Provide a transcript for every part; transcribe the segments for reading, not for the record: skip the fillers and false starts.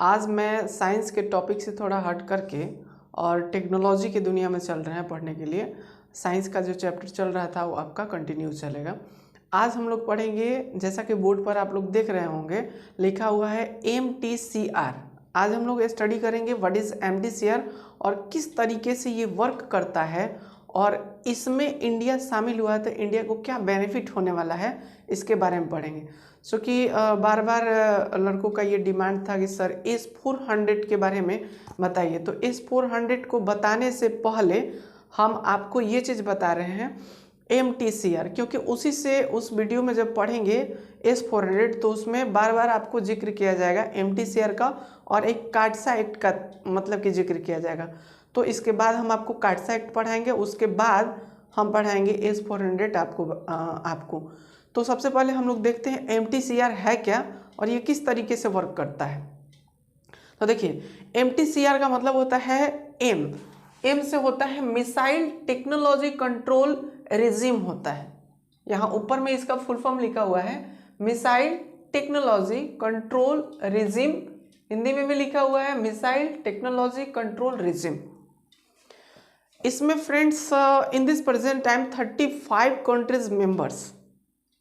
आज मैं साइंस के टॉपिक से थोड़ा हट करके और टेक्नोलॉजी की दुनिया में चल रहे हैं पढ़ने के लिए। साइंस का जो चैप्टर चल रहा था वो आपका कंटिन्यू चलेगा। आज हम लोग पढ़ेंगे, जैसा कि बोर्ड पर आप लोग देख रहे होंगे लिखा हुआ है MTCR। आज हम लोग स्टडी करेंगे व्हाट इज़ MTCR और किस तरीके से ये वर्क करता है और इसमें इंडिया शामिल हुआ है तो इंडिया को क्या बेनिफिट होने वाला है इसके बारे में पढ़ेंगे। सो कि बार बार लड़कों का ये डिमांड था कि सर S-400 के बारे में बताइए। तो S-400 को बताने से पहले हम आपको ये चीज़ बता रहे हैं MTCR, क्योंकि उसी से उस वीडियो में जब पढ़ेंगे S-400 तो उसमें बार बार आपको जिक्र किया जाएगा MTCR का और एक कार्डसा एक्ट का मतलब कि जिक्र किया जाएगा। तो इसके बाद हम आपको कार्डसा एक्ट पढ़ाएंगे, उसके बाद हम पढ़ाएंगे S-400 आपको। तो सबसे पहले हम लोग देखते हैं MTCR है क्या और ये किस तरीके से वर्क करता है। तो देखिए MTCR का मतलब होता है M से होता है मिसाइल टेक्नोलॉजी कंट्रोल रिजिम होता है। यहाँ ऊपर में इसका फुल फॉर्म लिखा हुआ है missile technology control regime, Hindi में भी लिखा हुआ है मिसाइल टेक्नोलॉजी कंट्रोल रिजिम। इसमें friends in this present time 35 countries members,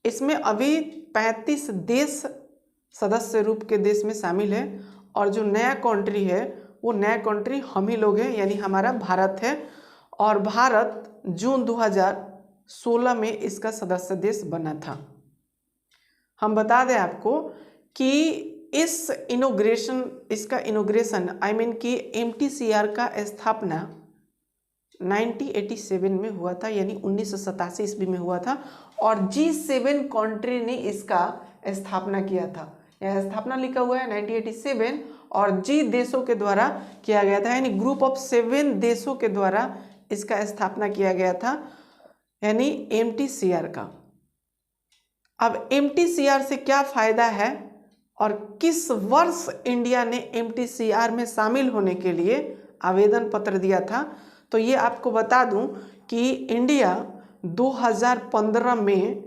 इसमें अभी 35 देश सदस्य रूप के देश में शामिल है और जो नया कंट्री है वो नया कंट्री हम ही लोग हैं, यानी हमारा भारत है। और भारत जून 2016 में इसका सदस्य देश बना था। हम बता दें आपको कि इसका इनोग्रेशन कि MTCR का स्थापना 1987 में हुआ था, यानी 1987 ईस्वी में हुआ था और G7 कंट्री ने इसका स्थापना किया था। यह स्थापना लिखा हुआ है 1987 और G देशों के द्वारा किया गया था, यानी ग्रुप ऑफ 7 देशों के द्वारा इसका स्थापना किया गया था, यानी MTCR का। अब MTCR से क्या फायदा है और किस वर्ष इंडिया ने MTCR में शामिल होने के लिए आवेदन पत्र दिया था, तो ये आपको बता दूं कि इंडिया 2015 में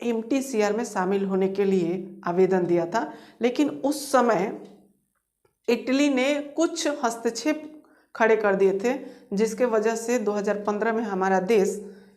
MTCR में शामिल होने के लिए आवेदन दिया था, लेकिन उस समय इटली ने कुछ हस्तक्षेप खड़े कर दिए थे जिसके वजह से 2015 में हमारा देश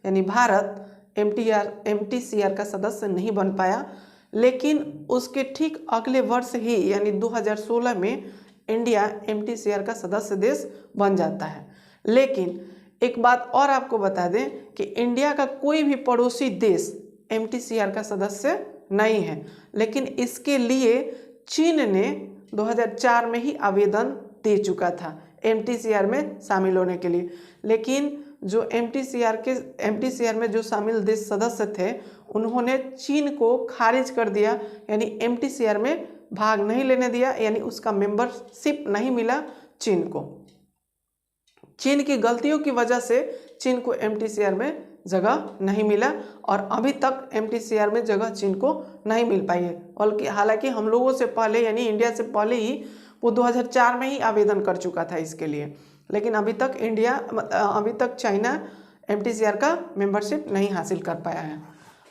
यानी भारत MTCR का सदस्य नहीं बन पाया। लेकिन उसके ठीक अगले वर्ष ही यानी 2016 में इंडिया MTCR का सदस्य देश बन जाता है। लेकिन एक बात और आपको बता दें कि इंडिया का कोई भी पड़ोसी देश MTCR का सदस्य नहीं है, लेकिन इसके लिए चीन ने 2004 में ही आवेदन दे चुका था MTCR में शामिल होने के लिए। लेकिन जो MTCR में जो शामिल देश सदस्य थे उन्होंने चीन को खारिज कर दिया, यानी MTCR में भाग नहीं लेने दिया, यानी उसका मेंबरशिप नहीं मिला चीन को। चीन की गलतियों की वजह से चीन को MTCR में जगह नहीं मिला और अभी तक MTCR में जगह चीन को नहीं मिल पाई है। बल्कि हालांकि हम लोगों से पहले यानी इंडिया से पहले ही वो 2004 में ही आवेदन कर चुका था इसके लिए, लेकिन अभी तक चाइना MTCR का मेंबरशिप नहीं हासिल कर पाया है।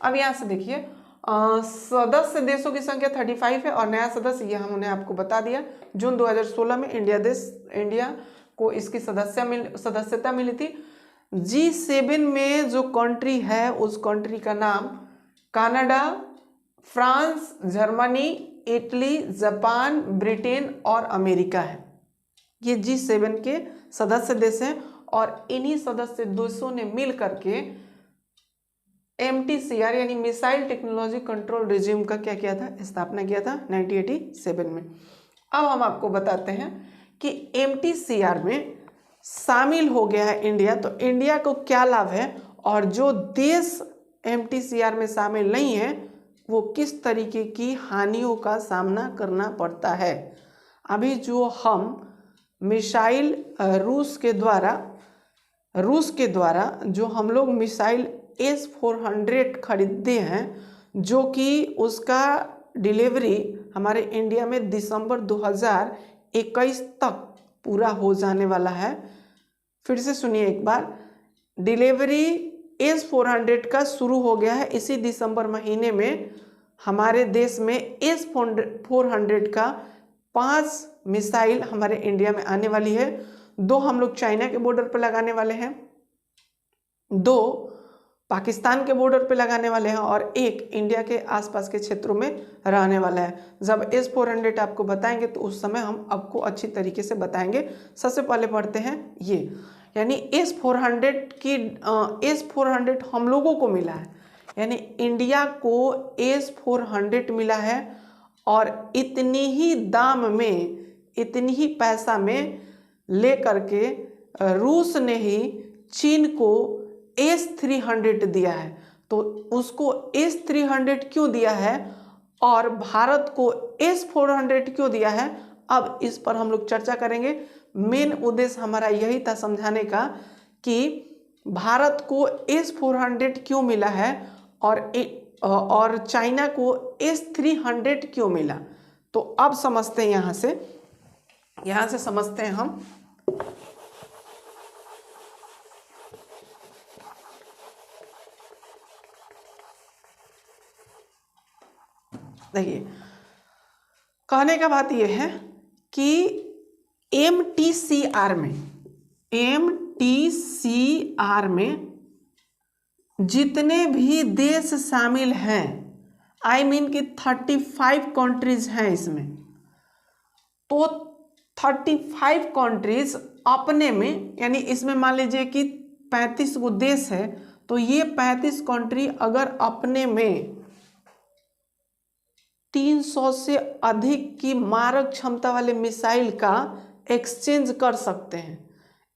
अब यहाँ से देखिए सदस्य देशों की संख्या 35 है और नया सदस्य ये हमने आपको बता दिया। जून 2016 में इंडिया को इसकी सदस्यता मिली थी। G7 में जो कंट्री है उस कंट्री का नाम Canada, France, Germany, Italy, Japan, Britain और अमेरिका है। ये G7 के सदस्य देश हैं और इन्हीं सदस्य देशों ने मिल करके MTCR यानी मिसाइल टेक्नोलॉजी कंट्रोल रिजिम का क्या किया था, स्थापना किया था 1987 में। अब हम आपको बताते हैं कि MTCR में शामिल हो गया है इंडिया, तो इंडिया को क्या लाभ है और जो देश MTCR में शामिल नहीं है वो किस तरीके की हानियों का सामना करना पड़ता है। अभी जो हम मिसाइल रूस के द्वारा जो हम लोग मिसाइल S-400 खरीदते हैं, जो कि उसका डिलीवरी हमारे इंडिया में दिसंबर 2021 तक पूरा हो जाने वाला है। फिर से सुनिए एक बार, डिलीवरी S-400 का शुरू हो गया है। इसी दिसंबर महीने में हमारे देश में S-400 का 5 मिसाइल हमारे इंडिया में आने वाली है। 2 हम लोग चाइना के बॉर्डर पर लगाने वाले हैं, 2 पाकिस्तान के बॉर्डर पे लगाने वाले हैं और 1 इंडिया के आसपास के क्षेत्रों में रहने वाला है। जब S-400 आपको बताएंगे तो उस समय हम आपको अच्छी तरीके से बताएंगे। सबसे पहले पढ़ते हैं ये, यानी S-400 हम लोगों को मिला है, यानी इंडिया को S-400 मिला है और इतनी ही दाम में, इतनी ही पैसा में ले करके रूस ने ही चीन को S-300 दिया है। तो उसको S-300 क्यों दिया है और भारत को S-400 क्यों दिया है, अब इस पर हम लोग चर्चा करेंगे। मेन उद्देश्य हमारा यही था समझाने का कि भारत को S-400 क्यों मिला है और चाइना को S-300 क्यों मिला। तो अब समझते हैं, यहाँ से समझते हैं हम। देखिए, कहने का बात यह है कि MTCR में जितने भी देश शामिल हैं, आई मीन कि 35 कंट्रीज हैं इसमें, तो 35 कंट्रीज अपने में, यानी इसमें मान लीजिए कि 35 गो देश है, तो ये 35 कंट्री अगर अपने में 300 से अधिक की मारक क्षमता वाले मिसाइल का एक्सचेंज कर सकते हैं,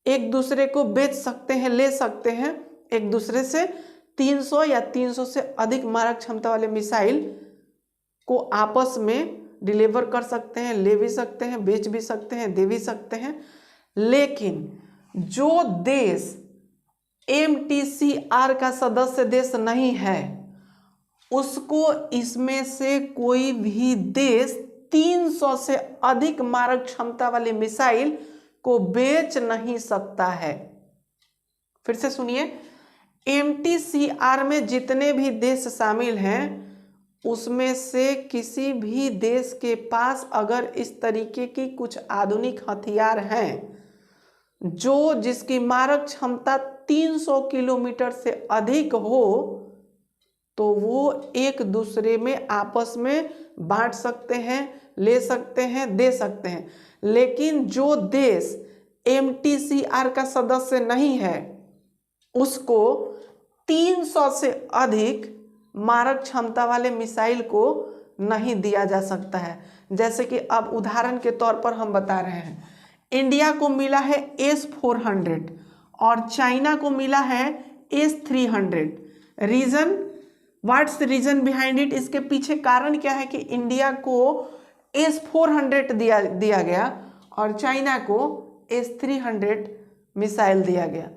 एक दूसरे को बेच सकते हैं, ले सकते हैं एक दूसरे से 300 या 300 से अधिक मारक क्षमता वाले मिसाइल को आपस में डिलीवर कर सकते हैं, ले भी सकते हैं, बेच भी सकते हैं, दे भी सकते हैं। लेकिन जो देश MTCR का सदस्य देश नहीं है, उसको इसमें से कोई भी देश 300 से अधिक मारक क्षमता वाली मिसाइल को बेच नहीं सकता है। फिर से सुनिए, MTCR में जितने भी देश शामिल हैं, उसमें से किसी भी देश के पास अगर इस तरीके की कुछ आधुनिक हथियार हैं जिसकी मारक क्षमता 300 किलोमीटर से अधिक हो, तो वो एक दूसरे में आपस में बांट सकते हैं, ले सकते हैं, दे सकते हैं। लेकिन जो देश MTCR का सदस्य नहीं है, उसको 300 से अधिक मारक क्षमता वाले मिसाइल को नहीं दिया जा सकता है। जैसे कि अब उदाहरण के तौर पर हम बता रहे हैं, इंडिया को मिला है S-400 और चाइना को मिला है S-300। Reason, what's reason behind it, इसके पीछे कारण क्या है कि इंडिया को S-400 दिया गया और चाइना को S-300 मिसाइल दिया गया।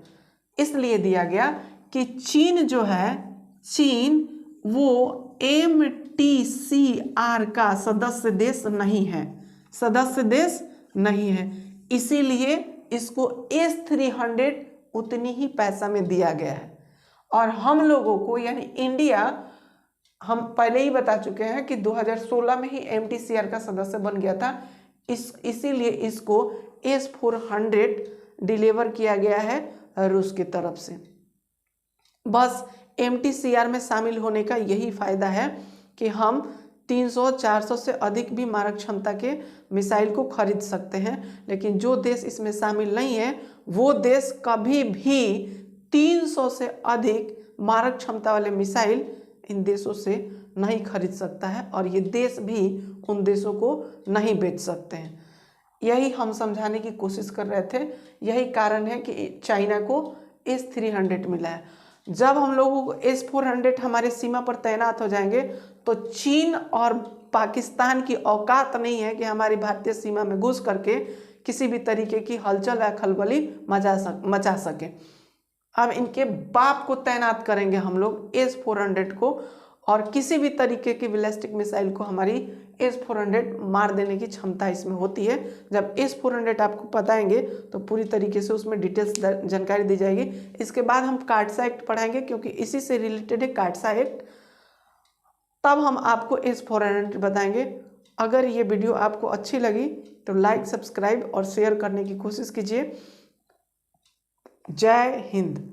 इसलिए दिया गया कि चीन जो है, चीन वो MTCR का सदस्य देश नहीं है, सदस्य देश नहीं है, इसीलिए इसको S-300 उतनी ही पैसा में दिया गया है। और हम लोगों को, यानी इंडिया, हम पहले ही बता चुके हैं कि 2016 में ही MTCR का सदस्य बन गया था, इसीलिए इसको S-400 डिलीवर किया गया है रूस की तरफ से। बस MTCR में शामिल होने का यही फायदा है कि हम 300-400 से अधिक भी मारक क्षमता के मिसाइल को खरीद सकते हैं। लेकिन जो देश इसमें शामिल नहीं है, वो देश कभी भी 300 से अधिक मारक क्षमता वाले मिसाइल इन देशों से नहीं खरीद सकता है और ये देश भी उन देशों को नहीं बेच सकते हैं। यही हम समझाने की कोशिश कर रहे थे। यही कारण है कि चाइना को S-300 मिला है। जब हम लोगों को S-400 हमारे सीमा पर तैनात हो जाएंगे तो चीन और पाकिस्तान की औकात नहीं है कि हमारी भारतीय सीमा में घुस करके किसी भी तरीके की हलचल या खलबली मचा सके। अब इनके बाप को तैनात करेंगे हम लोग S-400 को, और किसी भी तरीके की बैलिस्टिक मिसाइल को हमारी S-400 मार देने की क्षमता इसमें होती है। जब S-400 आपको बताएंगे तो पूरी तरीके से उसमें डिटेल्स जानकारी दी जाएगी। इसके बाद हम कार्डसा एक्ट पढ़ाएंगे, क्योंकि इसी से रिलेटेड है कार्डसा एक्ट। तब हम आपको S-400 बताएंगे। अगर ये वीडियो आपको अच्छी लगी तो लाइक, सब्सक्राइब और शेयर करने की कोशिश कीजिए। जय हिंद।